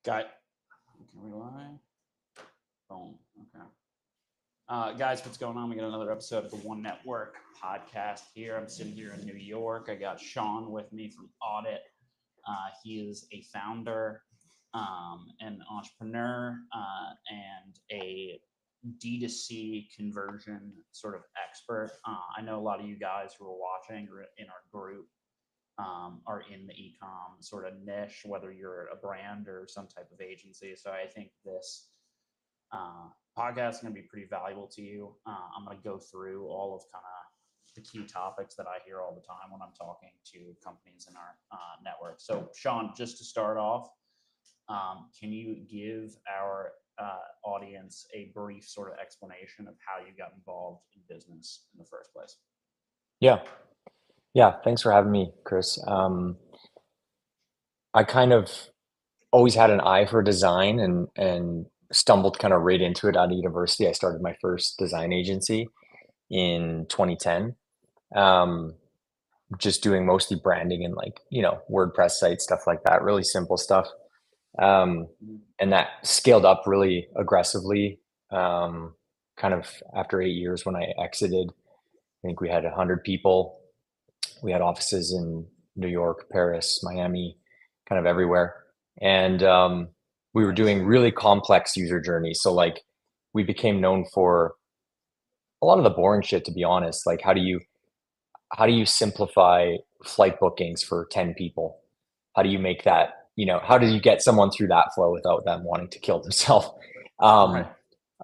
Guy, can we lie? Boom. Okay. Guys, what's going on? We got another episode of the One Network podcast here. I'm sitting here in New York. I got Shaun with me from Oddit. He is a founder, an entrepreneur, and a D2C conversion sort of expert. I know a lot of you guys who are watching or in our group are in the e-com sort of niche, whether you're a brand or some type of agency. So I think this podcast is going to be pretty valuable to you. I'm going to go through all of kind of the key topics that I hear all the time when I'm talking to companies in our network. So Shaun, just to start off, can you give our audience a brief sort of explanation of how you got involved in business in the first place? Yeah. Thanks for having me, Chris. I kind of always had an eye for design and stumbled kind of right into it out of university. I started my first design agency in 2010. Um, just doing mostly branding and WordPress sites, stuff like that, really simple stuff. And that scaled up really aggressively. Kind of after 8 years when I exited, I think we had 100 people. We had offices in New York, Paris, Miami, kind of everywhere. And we were doing really complex user journeys. So like we became known for a lot of the boring shit, to be honest. Like how do you simplify flight bookings for 10 people? How do you make that, how do you get someone through that flow without them wanting to kill themselves? Um, Right.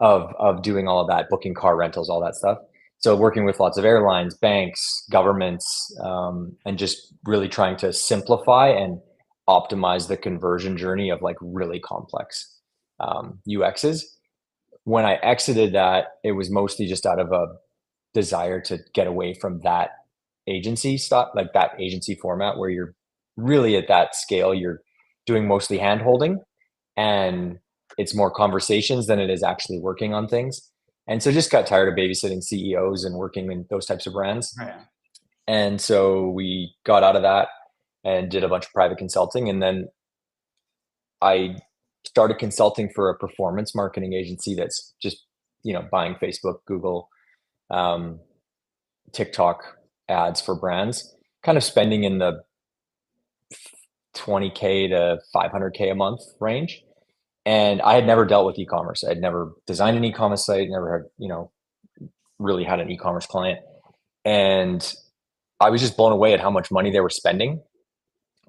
of doing all of that, booking car rentals, all that stuff. So working with lots of airlines, banks, governments, and just really trying to simplify and optimize the conversion journey of like really complex UXs. When I exited that, it was mostly just out of a desire to get away from that agency stuff, like that agency format where you're really at that scale, you're doing mostly hand holding and it's more conversations than it is actually working on things. And so just got tired of babysitting CEOs and working in those types of brands. Right. And so we got out of that and did a bunch of private consulting. And then I started consulting for a performance marketing agency that's just, buying Facebook, Google, um, TikTok ads for brands, kind of spending in the 20K to 500K a month range. And I had never dealt with e-commerce. I'd never designed an e-commerce site, never had, really had an e-commerce client. And I was just blown away at how much money they were spending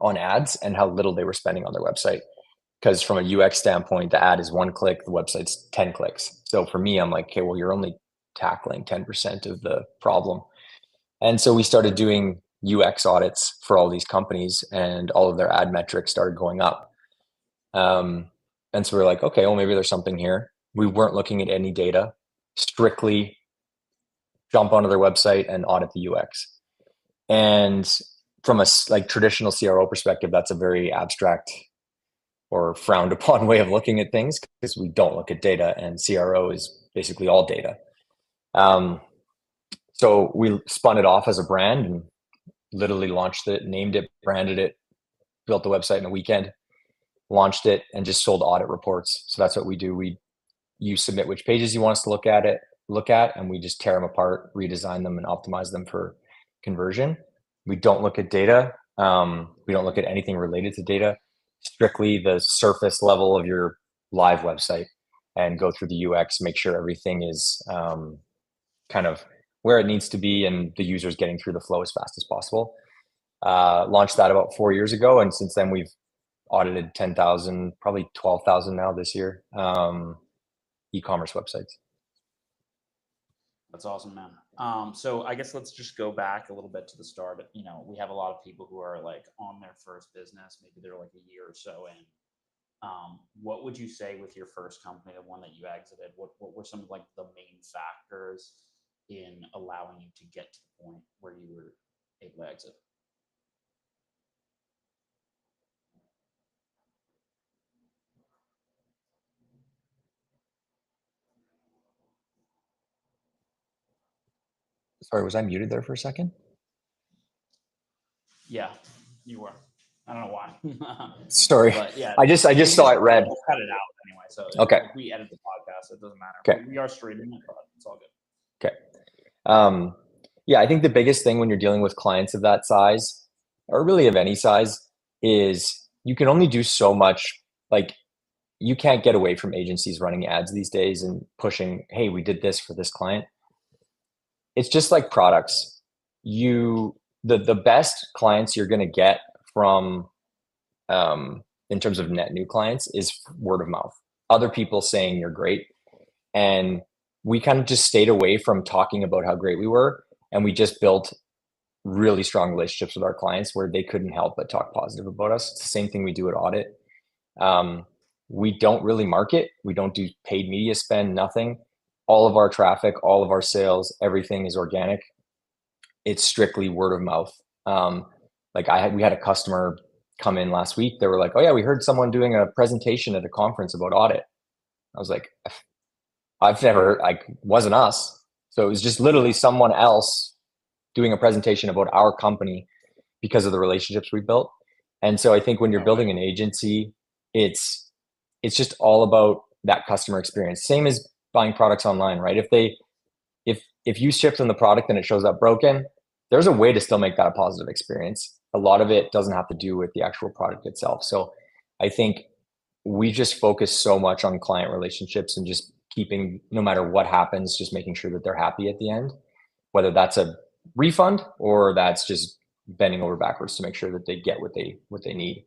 on ads and how little they were spending on their website. Because from a UX standpoint, the ad is 1 click, the website's 10 clicks. So for me, I'm like, okay, well, you're only tackling 10% of the problem. And so we started doing UX audits for all these companies and all of their ad metrics started going up. And so we're like, okay, well, maybe there's something here. We weren't looking at any data, strictly jump onto their website and audit the UX. And from a like traditional CRO perspective, that's a very abstract or frowned upon way of looking at things because we don't look at data and CRO is basically all data. So we spun it off as a brand and literally launched it, named it, branded it, built the website in a weekend, launched it, and just sold audit reports. So that's what we do. You submit which pages you want us to look at, and we just tear them apart, redesign them, and optimize them for conversion. We don't look at data. We don't look at anything related to data, strictly the surface level of your live website and go through the UX, make sure everything is kind of where it needs to be and the user's getting through the flow as fast as possible. Launched that about 4 years ago. And since then we've audited 10,000, probably 12,000 now this year, e-commerce websites. That's awesome, man. So I guess let's just go back a little bit to the start. We have a lot of people who are like on their first business. Maybe they're like a year or so in. What would you say with your first company, the one that you exited? What were some of like the main factors in allowing you to get to the point where you were able to exit? Sorry, was I muted there for a second? Yeah, you were. I don't know why. Sorry. But yeah, I just saw it red. We'll cut it out anyway. So Okay. if we edit the podcast, it doesn't matter. Okay. We are streaming it, but it's all good. Okay. Yeah, I think the biggest thing when you're dealing with clients of that size, or really of any size, is you can only do so much. Like, you can't get away from agencies running ads these days and pushing, hey, we did this for this client. It's just like products. The best clients you're going to get from in terms of net new clients is word of mouth. Other people saying you're great. And we kind of just stayed away from talking about how great we were. And we just built really strong relationships with our clients where they couldn't help but talk positive about us. It's the same thing we do at Oddit. We don't really market. We don't do paid media spend, nothing. All of our traffic, all of our sales, everything is organic. It's strictly word of mouth. We had a customer come in last week. They were like, "Oh yeah, we heard someone doing a presentation at a conference about Oddit." I was like, "I've never, wasn't us." So it was just literally someone else doing a presentation about our company because of the relationships we built. And so I think when you're building an agency, it's just all about that customer experience. Same as buying products online, right? If you ship them the product and it shows up broken, there's a way to still make that a positive experience. A lot of it doesn't have to do with the actual product itself. So I think we just focus so much on client relationships and just keeping, no matter what happens, just making sure that they're happy at the end, whether that's a refund or that's just bending over backwards to make sure that they get what they need.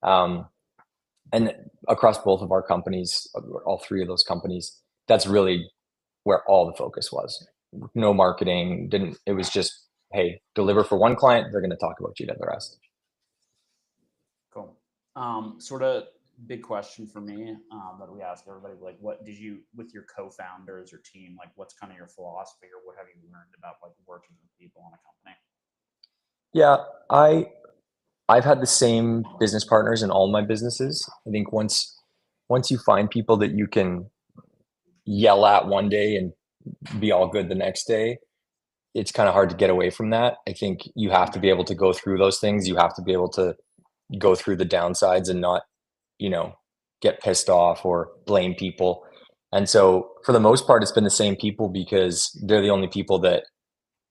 And across both of our companies, all three of those companies, that's really where all the focus was. No marketing, it was just, hey, deliver for one client, they're going to talk about you to the rest. Cool. Sort of big question for me that we ask everybody, like, what did you, with your co-founders or team, like, what's kind of your philosophy, or what have you learned about like working with people in a company? Yeah, I've had the same business partners in all my businesses. I think once you find people that you can yell at one day and be all good the next day, it's kind of hard to get away from that. I think you have to be able to go through those things. You have to be able to go through the downsides and not, get pissed off or blame people. And so for the most part, it's been the same people because they're the only people that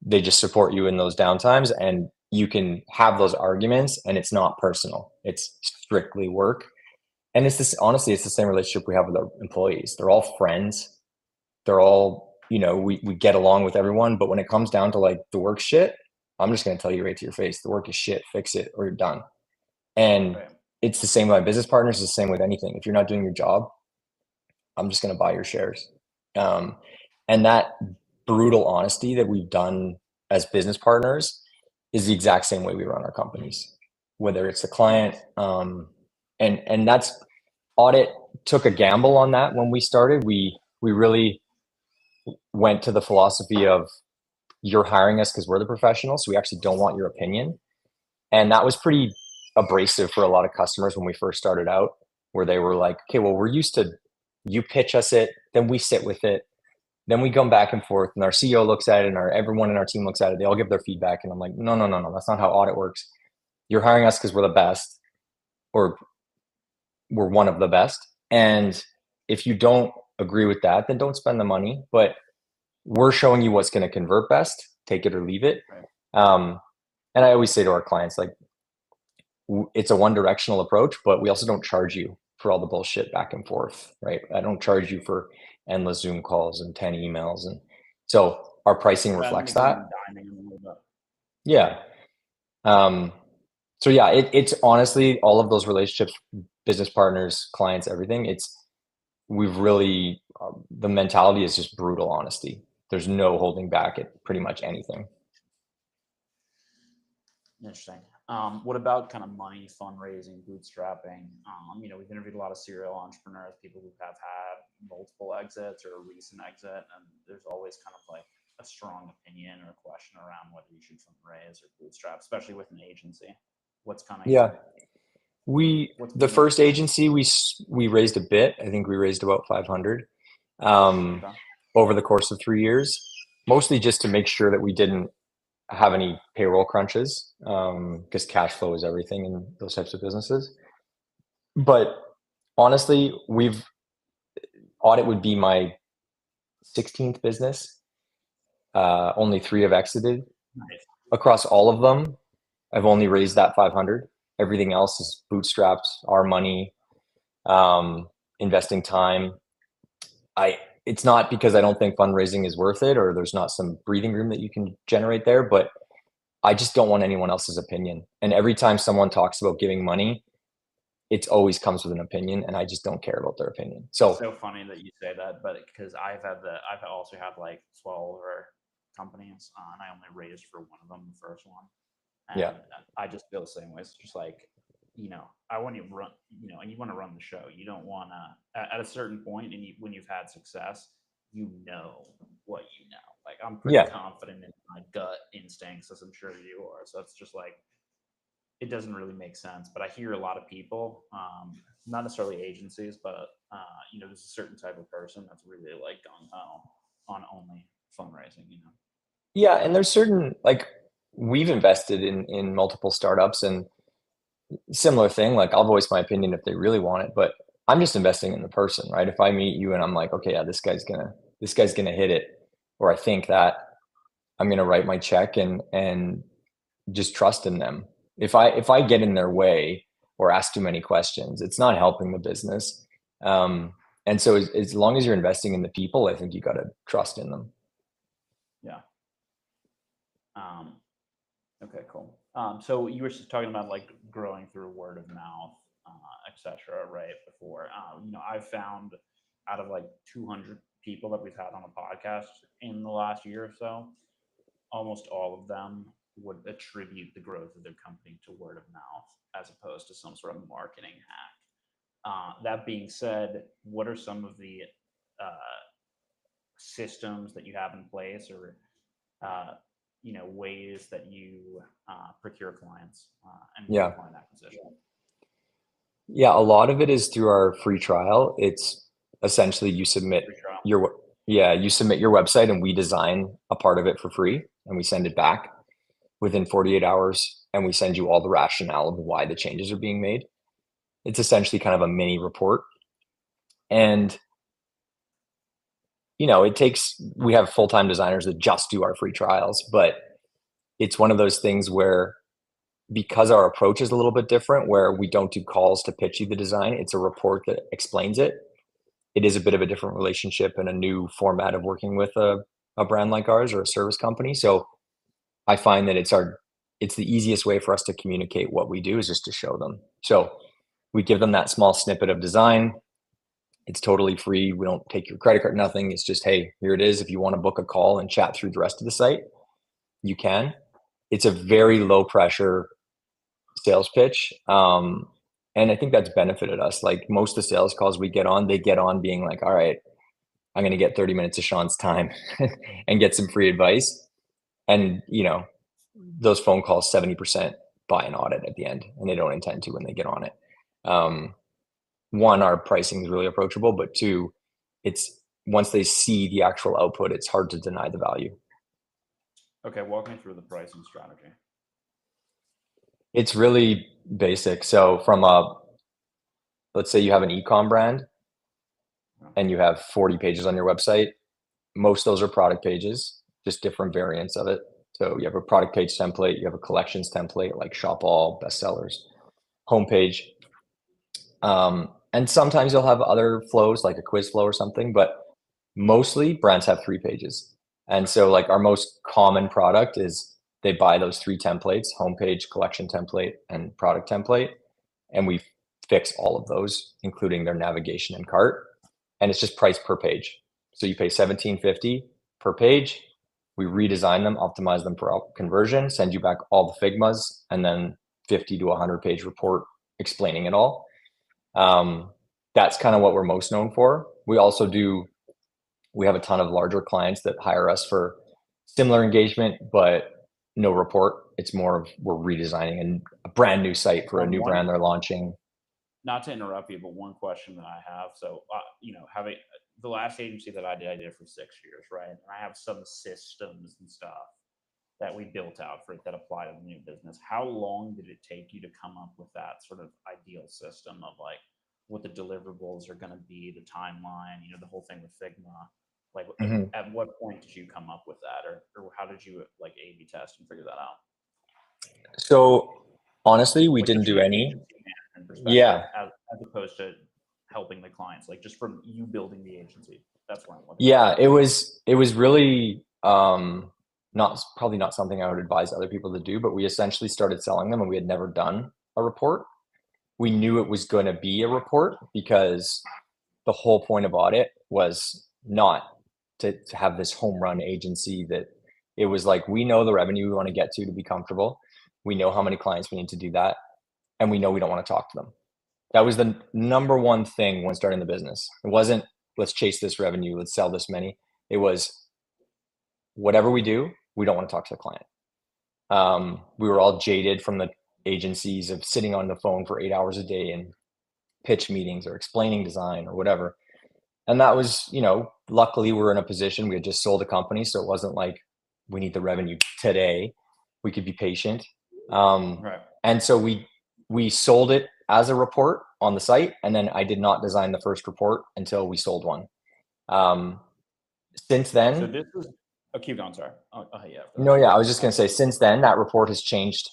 they just support you in those downtimes, and you can have those arguments and it's not personal. It's strictly work. And honestly, it's the same relationship we have with our employees. They're all friends. They're all, we get along with everyone, but when it comes down to like the work shit, I'm just going to tell you right to your face, the work is shit, fix it or you're done. And it's the same with my business partners, it's the same with anything. If you're not doing your job, I'm just going to buy your shares. And that brutal honesty that we've done as business partners is the exact same way we run our companies, whether it's a client. And that's, Oddit took a gamble on that when we started. We really went to the philosophy of, you're hiring us because we're the professionals, so we actually don't want your opinion. And that was pretty abrasive for a lot of customers when we first started out, where they were like, okay, well, we're used to you pitch us it, then we sit with it, then we come back and forth, and our CEO looks at it, and everyone in our team looks at it. They all give their feedback, and I'm like, no, that's not how Oddit works. You're hiring us because we're the best, or we're one of the best. And if you don't agree with that, then don't spend the money. But we're showing you what's going to convert best. Take it or leave it. And I always say to our clients, like, it's a one-directional approach, but we also don't charge you for all the bullshit back and forth, right? I don't charge you for endless Zoom calls and 10 emails. And so our pricing reflects that. Yeah. So yeah, it's honestly all of those relationships, business partners, clients, everything. We've really, the mentality is just brutal honesty. There's no holding back at pretty much anything. Interesting. What about kind of money, fundraising, bootstrapping? We've interviewed a lot of serial entrepreneurs, people who have had multiple exits or a recent exit, and there's always kind of like a strong opinion or a question around whether you should fundraise or bootstrap, especially with an agency. What's kind of the first agency we raised a bit. I think we raised about 500 over the course of 3 years, mostly just to make sure that we didn't have any payroll crunches, because cash flow is everything in those types of businesses. But honestly, Oddit would be my 16th business. Only 3 have exited. Nice. Across all of them, I've only raised that 500. Everything else is bootstrapped, our money, investing time. It's not because I don't think fundraising is worth it or there's not some breathing room that you can generate there, but I just don't want anyone else's opinion. And every time someone talks about giving money, it always comes with an opinion, and I just don't care about their opinion. It's so funny that you say that, but because I've also had like 12 or companies, and I only raised for one of them, the first one. And Yeah. I just feel the same way. It's just like, I want to run, and you want to run the show. You don't want to, at a certain point, and when you've had success, what you know. Like, I'm pretty confident in my gut instincts, as I'm sure you are. So it's just like, it doesn't really make sense. But I hear a lot of people, not necessarily agencies, but, there's a certain type of person that's really like gung ho on only fundraising. Yeah, and there's certain, like, we've invested in multiple startups, and similar thing, like I'll voice my opinion if they really want it, but I'm just investing in the person, right? If I meet you and I'm like, okay, yeah, this guy's gonna hit it, or I think that, I'm gonna write my check and just trust in them. If I get in their way or ask too many questions, it's not helping the business. And so as long as you're investing in the people, I think you got to trust in them. Yeah. Okay, cool. So you were just talking about like growing through word of mouth, etc. Right before, I've found out of like 200 people that we've had on a podcast in the last year or so, almost all of them would attribute the growth of their company to word of mouth as opposed to some sort of marketing hack. That being said, what are some of the uh, systems that you have in place, or ways that you procure clients and do Yeah. client acquisition? Yeah. A lot of it is through our free trial. It's essentially you submit Free trial. you submit your website and we design a part of it for free and we send it back within 48 hours and we send you all the rationale of why the changes are being made. It's essentially kind of a mini report. And we have full-time designers that just do our free trials, but it's one of those things where, because our approach is a little bit different, where we don't do calls to pitch you the design, it's a report that explains it. It is a bit of a different relationship and a new format of working with a brand like ours or a service company. So I find that it's the easiest way for us to communicate what we do is just to show them. So we give them that small snippet of design. It's totally free. We don't take your credit card, nothing. It's just, hey, here it is. If you want to book a call and chat through the rest of the site, you can. It's a very low pressure sales pitch. And I think that's benefited us. Like most of the sales calls we get on, they get on being like, all right, I'm going to get 30 minutes of Shaun's time and get some free advice. And, those phone calls, 70% buy an audit at the end, and they don't intend to when they get on it. One, our pricing is really approachable, but two, it's once they see the actual output, it's hard to deny the value. Okay, walk me through the pricing strategy. It's really basic. So let's say you have an e-com brand and you have 40 pages on your website. Most of those are product pages, just different variants of it. So you have a product page template, you have a collections template like shop all, bestsellers, homepage. And sometimes you'll have other flows like a quiz flow or something, but mostly brands have 3 pages. And so like our most common product is they buy those 3 templates, homepage, collection template, and product template. And we fix all of those, including their navigation and cart. And it's just price per page. So you pay $17.50 per page. We redesign them, optimize them for conversion, send you back all the Figmas, and then 50 to 100 page report explaining it all. That's kind of what we're most known for. We have a ton of larger clients that hire us for similar engagement, but no report. It's more of we're redesigning a brand new site for a new brand they're launching. Not to interrupt you, but one question that I have. So, having the last agency that I did for 6 years, right? And I have some systems and stuff that we built out for that apply to the new business. How long did it take you to come up with that sort of ideal system of like what the deliverables are going to be, the timeline, the whole thing with Figma? Like Mhm. at what point did you come up with that, or how did you like A/B test and figure that out? So honestly, we Like didn't just from do an any. agency management perspective, Yeah. as opposed to helping the clients, like just from you building the agency. That's what I'm looking at. Yeah, it was really not probably not something I would advise other people to do, but we essentially started selling them and we had never done a report. We knew it was going to be a report because the whole point of Oddit was not to have this home run agency. That it was like, we know the revenue we want to get to be comfortable. We know how many clients we need to do that. And we know we don't want to talk to them. That was the number one thing when starting the business. It wasn't, let's chase this revenue, let's sell this many. It was, whatever we do, we don't want to talk to the client. We were all jaded from the agencies of sitting on the phone for 8 hours a day and pitch meetings or explaining design or whatever. And that was, luckily we're in a position, we had just sold a company. So it wasn't like we need the revenue today. We could be patient. Right. And so we sold it as a report on the site. And then I did not design the first report until we sold one. Since So then, this was. Oh, keep going. Sorry. Yeah. no, yeah, I was just going to say, since then, that report has changed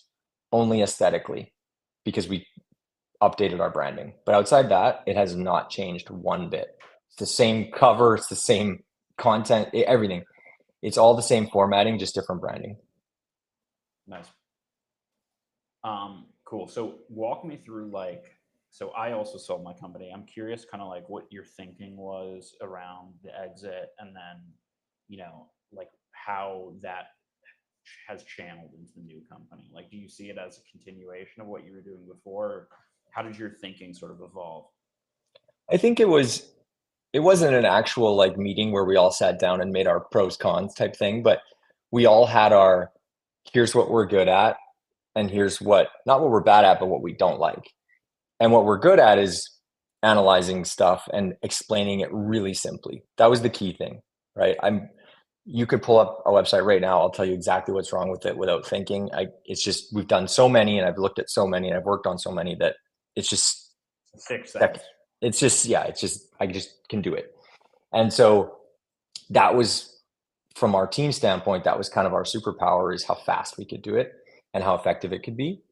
only aesthetically because we updated our branding. But outside that, it has not changed one bit. It's the same cover, it's the same content, everything. It's all the same formatting, just different branding. Nice. Cool. So walk me through so I also sold my company. I'm curious kind of like what your thinking was around the exit, and then, like how that has channeled into the new company. Like, do you see it as a continuation of what you were doing before? Or how did your thinking sort of evolve? I think it wasn't an actual like meeting where we all sat down and made our pros cons type thing, but we all had our, here's what we're good at, and here's what, not what we're bad at, but what we don't like. And what we're good at is analyzing stuff and explaining it really simply. That was the key thing, right? You could pull up our website right now. I'll tell you exactly what's wrong with it without thinking. It's just, we've done so many and I've looked at so many and I've worked on so many that it's just, Sixth sense. it's just, yeah, it's just, I just can do it. And so that was, from our team standpoint, that was kind of our superpower, is how fast we could do it and how effective it could be.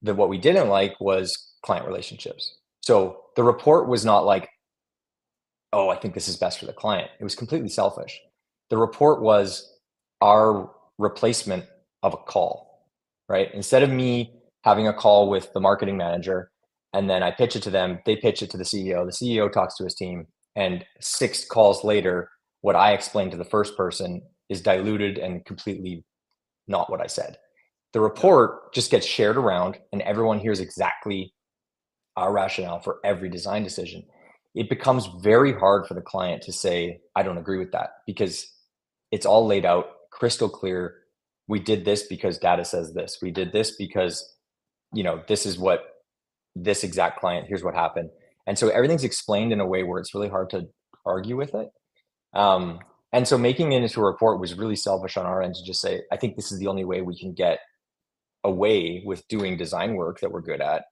What we didn't like was client relationships. So the report was not like, oh, I think this is best for the client. It was completely selfish. The report was our replacement of a call, right? Instead of me having a call with the marketing manager and then I pitch it to them, they pitch it to the CEO talks to his team, and 6 calls later, what I explained to the first person is diluted and completely not what I said. The report just gets shared around and everyone hears exactly our rationale for every design decision. It becomes very hard for the client to say, I don't agree with that, because it's all laid out crystal clear. We did this because data says this. We did this because, this is what this exact client, here's what happened. And so everything's explained in a way where it's really hard to argue with it. And so making it into a report was really selfish on our end to just say, I think this is the only way we can get away with doing design work that we're good at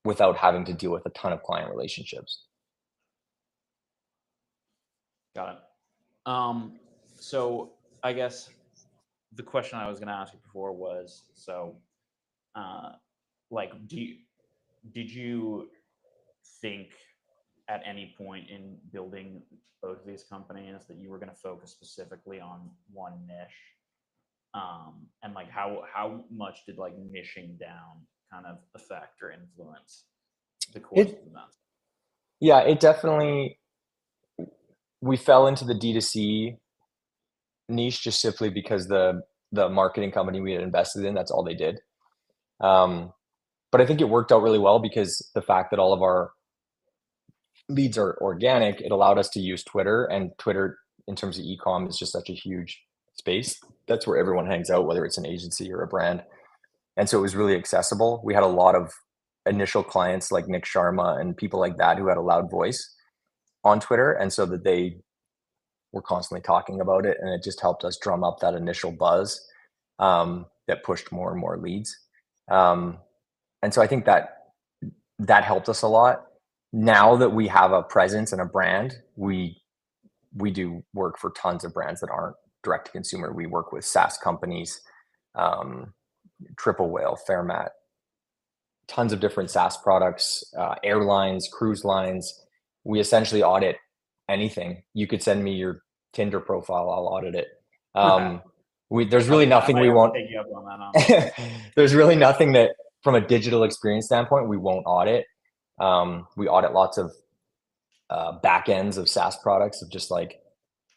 without having to deal with a ton of client relationships. Got it. So I guess the question I was going to ask you before was, so, like, did you think at any point in building both of these companies that you were going to focus specifically on one niche? And like, how much did like niching down kind of affect or influence the course of events? Yeah, it definitely, we fell into the D2C niche just simply because the marketing company we had invested in, that's all they did. But I think it worked out really well because the fact that all of our leads are organic, it allowed us to use Twitter, and Twitter in terms of e-com is just such a huge space. That's where everyone hangs out, whether it's an agency or a brand. And so it was really accessible. We had a lot of initial clients like Nick Sharma and people like that who had a loud voice on Twitter. And so that they were constantly talking about it, and it just helped us drum up that initial buzz. that pushed more and more leads. And so I think that helped us a lot. Now that we have a presence and a brand, we do work for tons of brands that aren't direct to consumer. We work with SaaS companies, Triple Whale, Fairmat, tons of different SaaS products, airlines, cruise lines. We essentially audit anything. You could send me your Tinder profile, I'll audit it. There's really nothing we won't. Take you up on that. There's really nothing that, from a digital experience standpoint, we won't audit. We audit lots of back ends of SaaS products, of just like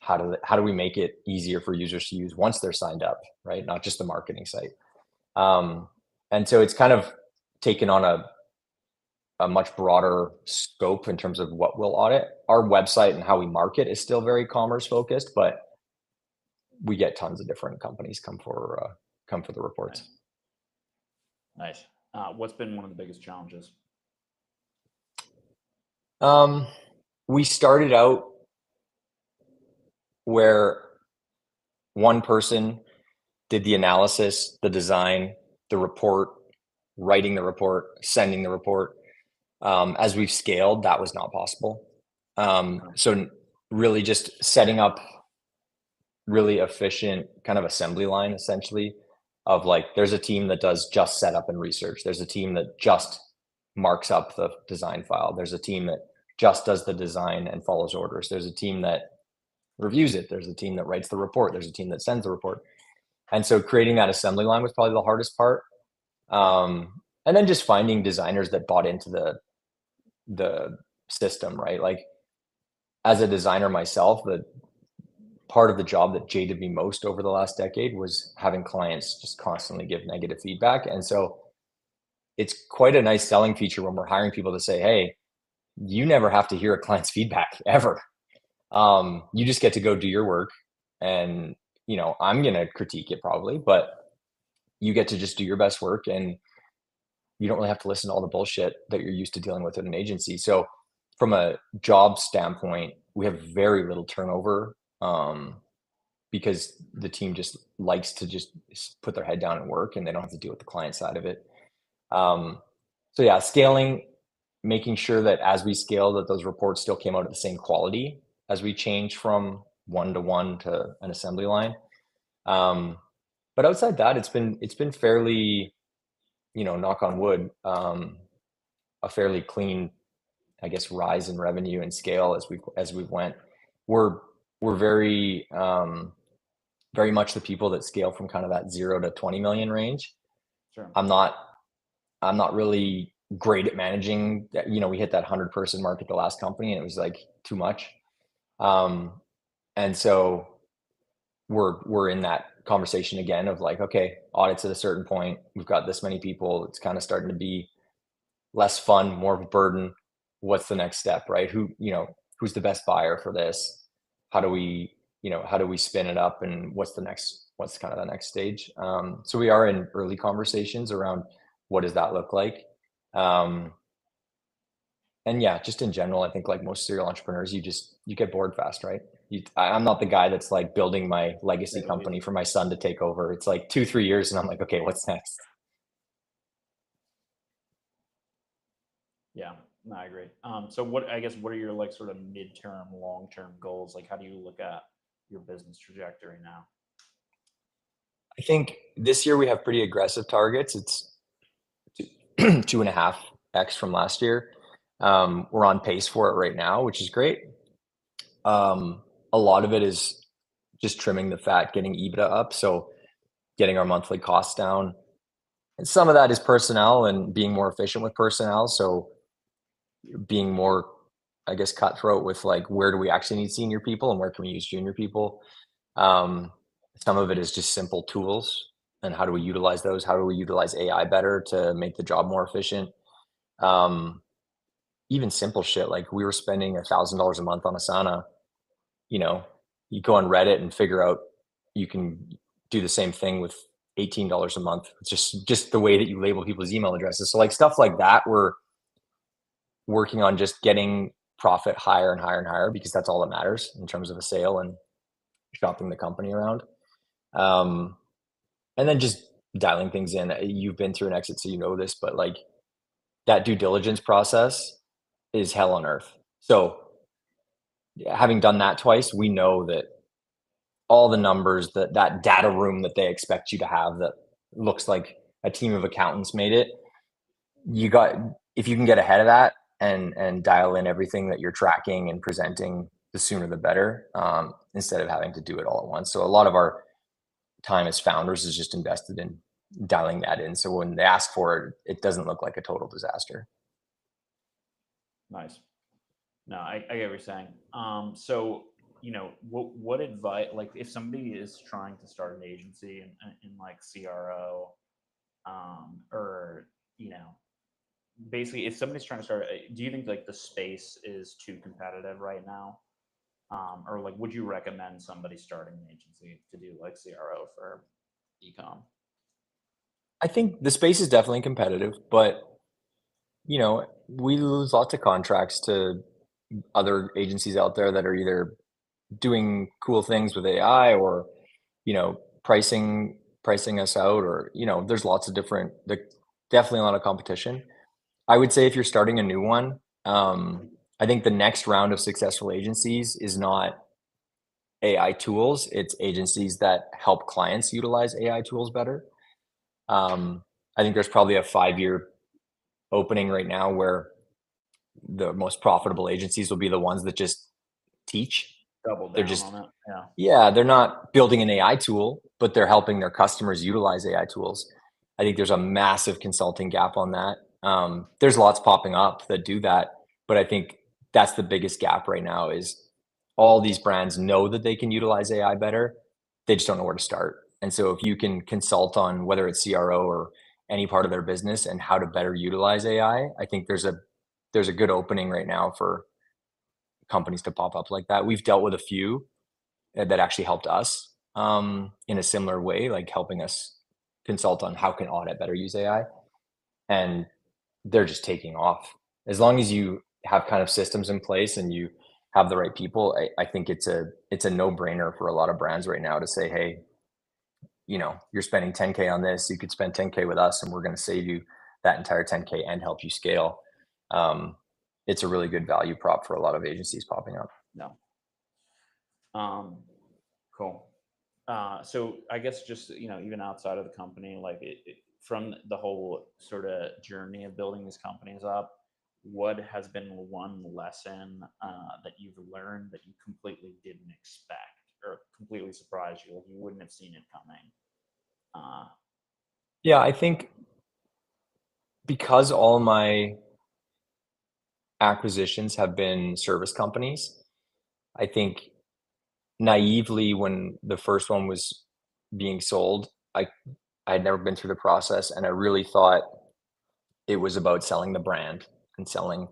how do we make it easier for users to use once they're signed up, right? Not just a marketing site. And so it's kind of taken on a much broader scope in terms of what we'll audit. Our website and how we market is still very commerce focused, but we get tons of different companies come for the reports. Nice. What's been one of the biggest challenges? We started out where one person did the analysis, the design, the report, writing the report, sending the report. As we've scaled, that was not possible. So really just setting up really efficient kind of assembly line, essentially, of like, there's a team that does just setup and research. There's a team that just marks up the design file. There's a team that just does the design and follows orders. There's a team that reviews it. There's a team that writes the report. There's a team that sends the report. And so creating that assembly line was probably the hardest part. And then just finding designers that bought into the system, right? Like, as a designer myself, the part of the job that jaded me most over the last decade was having clients just constantly give negative feedback. And so it's quite a nice selling feature when we're hiring people to say, hey, you never have to hear a client's feedback ever. You just get to go do your work, and I'm gonna critique it probably, but you get to just do your best work, and you don't really have to listen to all the bullshit that you're used to dealing with in an agency. So from a job standpoint, we have very little turnover, because the team just likes to just put their head down and work, and they don't have to deal with the client side of it. So yeah, scaling, making sure that as we scale, that those reports still came out at the same quality as we changed from one-to-one to an assembly line. But outside that, it's been fairly, knock on wood, a fairly clean, I guess, rise in revenue and scale as we went. We're very very much the people that scale from kind of that 0 to 20 million range. Sure. I'm not really great at managing that. We hit that 100-person mark at the last company, and it was like too much. And so we're in that conversation again of like, okay, audits at a certain point, we've got this many people, it's kind of starting to be less fun, more of a burden. What's the next step, right? Who's the best buyer for this? How do we spin it up, and what's kind of the next stage? So we are in early conversations around what does that look like. And yeah, just in general, I think like most serial entrepreneurs, you get bored fast, right? I'm not the guy that's like building my legacy company for my son to take over. It's like 2-3 years, and I'm like, okay, what's next? Yeah, no, I agree. So what are your like sort of midterm, long-term goals? Like, how do you look at your business trajectory now? I think this year we have pretty aggressive targets. It's 2.5x from last year. We're on pace for it right now, which is great. A lot of it is just trimming the fat, getting EBITDA up, so getting our monthly costs down. And some of that is personnel and being more efficient with personnel. So being more, I guess, cutthroat with like, where do we actually need senior people and where can we use junior people? Some of it is just simple tools, and how do we utilize those? How do we utilize AI better to make the job more efficient? Even simple shit, like we were spending $1,000 a month on Asana. You go on Reddit and figure out you can do the same thing with $18 a month. It's just the way that you label people's email addresses. So like stuff like that, we're working on just getting profit higher and higher and higher, because that's all that matters in terms of a sale and shopping the company around. And then just dialing things in. You've been through an exit, so you know this, but like that due diligence process is hell on earth. So having done that twice, we know that all the numbers, that data room that they expect you to have that looks like a team of accountants made it, you got, if you can get ahead of that and dial in everything that you're tracking and presenting, the sooner the better, instead of having to do it all at once. So a lot of our time as founders is just invested in dialing that in. So when they ask for it, it doesn't look like a total disaster. Nice. No, I get what you're saying. So, what advice, like if somebody is trying to start an agency in like CRO, or, basically if somebody's trying to start, do you think like the space is too competitive right now? Or like, would you recommend somebody starting an agency to do like CRO for ecom? I think the space is definitely competitive, but we lose lots of contracts to other agencies out there that are either doing cool things with AI or, pricing us out, or, there's lots of different, definitely a lot of competition. I would say if you're starting a new one, I think the next round of successful agencies is not AI tools. It's agencies that help clients utilize AI tools better. I think there's probably a 5-year opening right now where the most profitable agencies will be the ones that just teach. Double They're down just, on it. Yeah. yeah, they're not building an AI tool, but they're helping their customers utilize AI tools. I think there's a massive consulting gap on that. There's lots popping up that do that, but I think that's the biggest gap right now is all these brands know that they can utilize AI better. They just don't know where to start. And so if you can consult on whether it's CRO or any part of their business and how to better utilize AI, I think there's a good opening right now for companies to pop up like that. We've dealt with a few that actually helped us in a similar way, like helping us consult on how can Audit better use AI, and they're just taking off. As long as you have kind of systems in place and you have the right people, I think it's a no brainer for a lot of brands right now to say, hey, you're spending 10K on this, you could spend 10K with us, and we're going to save you that entire 10K and help you scale. It's a really good value prop for a lot of agencies popping up. No. Cool. So I guess just, even outside of the company, like from the whole sort of journey of building these companies up, what has been one lesson that you've learned that you completely didn't expect or completely surprised you, like you wouldn't have seen it coming? Yeah, I think because all my acquisitions have been service companies, I think naively when the first one was being sold, I had never been through the process, and I really thought it was about selling the brand and selling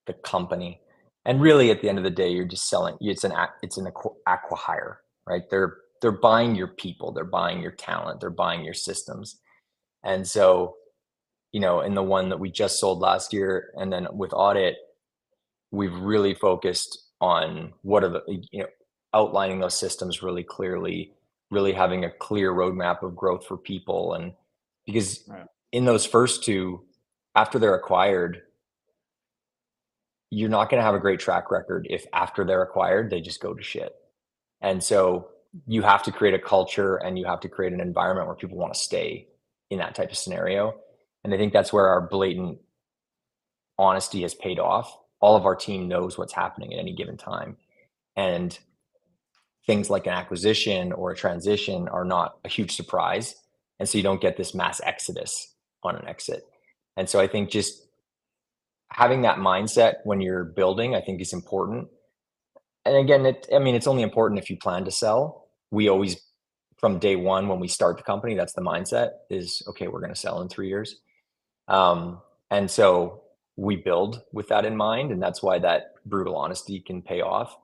the company. And really, at the end of the day, you're just selling. It's an acqui-hire, right? They're buying your people, they're buying your talent, they're buying your systems. And so, in the one that we just sold last year, and then with Audit, we've really focused on what are the, outlining those systems really clearly, really having a clear roadmap of growth for people. And because Right. in those first two, after they're acquired, you're not going to have a great track record if after they're acquired, they just go to shit. And so you have to create a culture and you have to create an environment where people want to stay in that type of scenario. And I think that's where our blatant honesty has paid off. All of our team knows what's happening at any given time. And things like an acquisition or a transition are not a huge surprise. And so you don't get this mass exodus on an exit. And so I think just having that mindset when you're building, I think is important. And again, it's only important if you plan to sell. We always, from day one, when we start the company, that's the mindset is, okay, we're going to sell in 3 years. And so we build with that in mind. And that's why that brutal honesty can pay off.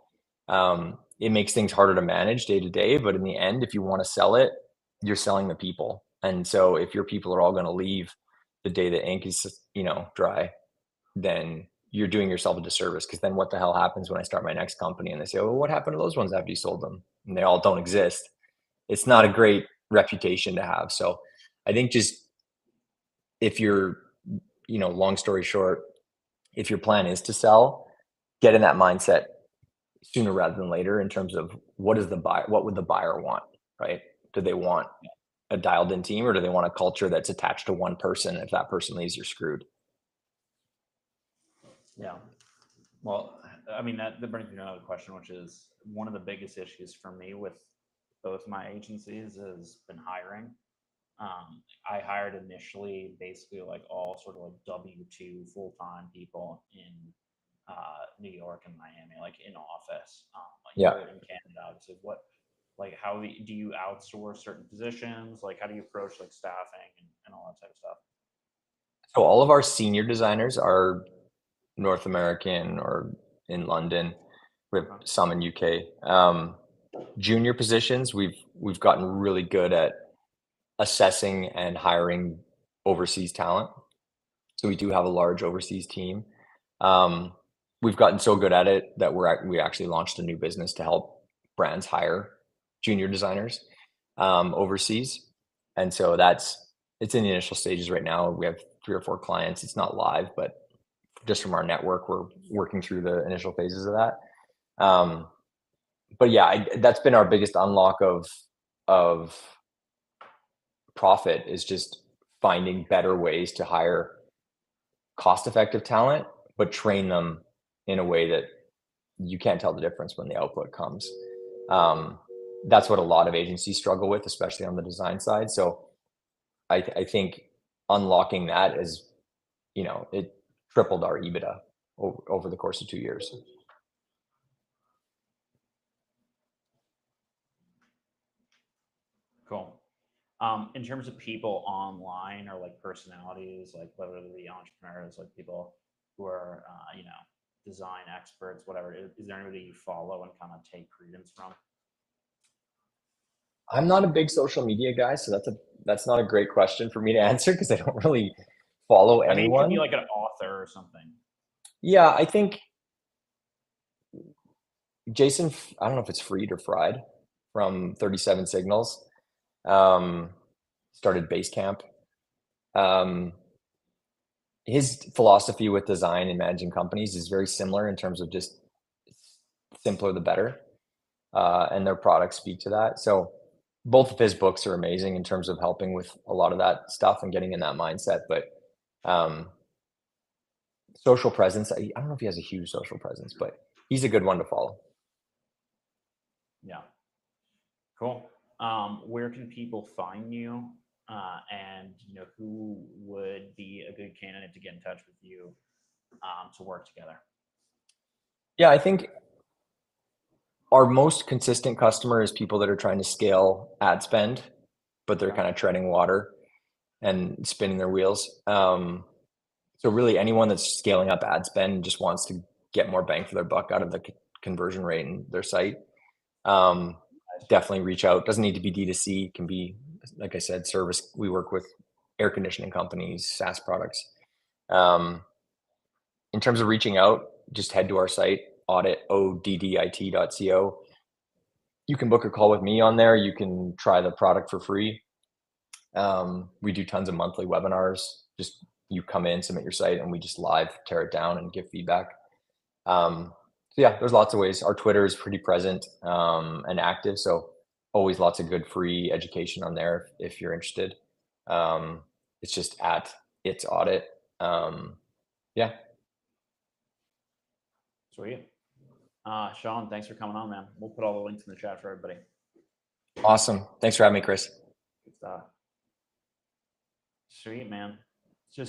It makes things harder to manage day to day, but in the end, if you want to sell it, you're selling the people. And so if your people are all going to leave the day the ink is, dry, then you're doing yourself a disservice. Because then what the hell happens when I start my next company and they say, oh, well, what happened to those ones after you sold them? And they all don't exist. It's not a great reputation to have. So I think just if you're, long story short, if your plan is to sell, get in that mindset sooner rather than later in terms of what would the buyer want, right? Do they want a dialed in team, or do they want a culture that's attached to one person? If that person leaves, you're screwed. Yeah. Well, I mean, that brings me to another question, which is one of the biggest issues for me with both my agencies has been hiring. I hired initially basically like all sort of like W-2 full-time people in New York and Miami, like in office. Like Yeah. you're in Canada, obviously. How do you outsource certain positions? Like, how do you approach like staffing and all that type of stuff? So all of our senior designers are North American or in London. We have some in UK. Junior positions, we've gotten really good at assessing and hiring overseas talent. So we do have a large overseas team. We've gotten so good at it that we actually launched a new business to help brands hire junior designers overseas. And so it's in the initial stages right now. We have 3 or 4 clients. It's not live, but just from our network, we're working through the initial phases of that. But yeah, that's been our biggest unlock of profit, is just finding better ways to hire cost-effective talent, but train them in a way that you can't tell the difference when the output comes. That's what a lot of agencies struggle with, especially on the design side. So I think unlocking that is, it tripled our EBITDA over the course of 2 years. Cool. In terms of people online or like personalities, like whether they be entrepreneurs, like people who are, design experts, whatever, is there anybody you follow and kind of take credence from? I'm not a big social media guy, so that's not a great question for me to answer because I don't really follow I mean, it could be anyone. like an author or something. Yeah, I think Jason, I don't know if it's Fried or Fried from 37 Signals, started Basecamp. His philosophy with design and managing companies is very similar in terms of just simpler the better, and their products speak to that. So both of his books are amazing in terms of helping with a lot of that stuff and getting in that mindset. But social presence, I don't know if he has a huge social presence, but he's a good one to follow. Yeah. Cool. Where can people find you? And who would be a good candidate to get in touch with you to work together? Yeah, I think our most consistent customer is people that are trying to scale ad spend, but they're kind of treading water and spinning their wheels. So really anyone that's scaling up ad spend and just wants to get more bang for their buck out of the conversion rate in their site, definitely reach out. Doesn't need to be D2C. It can be, like I said, service. We work with air conditioning companies, SaaS products. In terms of reaching out, just head to our site, oddit.co. You can book a call with me on there. You can try the product for free. We do tons of monthly webinars. Just you come in, submit your site, and we just live tear it down and give feedback. So yeah, there's lots of ways. Our Twitter is pretty present and active, so always lots of good free education on there if you're interested. It's just @it's Oddit. Yeah. Sweet. Shaun, thanks for coming on, man. We'll put all the links in the chat for everybody. Awesome. Thanks for having me, Chris. Good stuff. Sweet, man. Just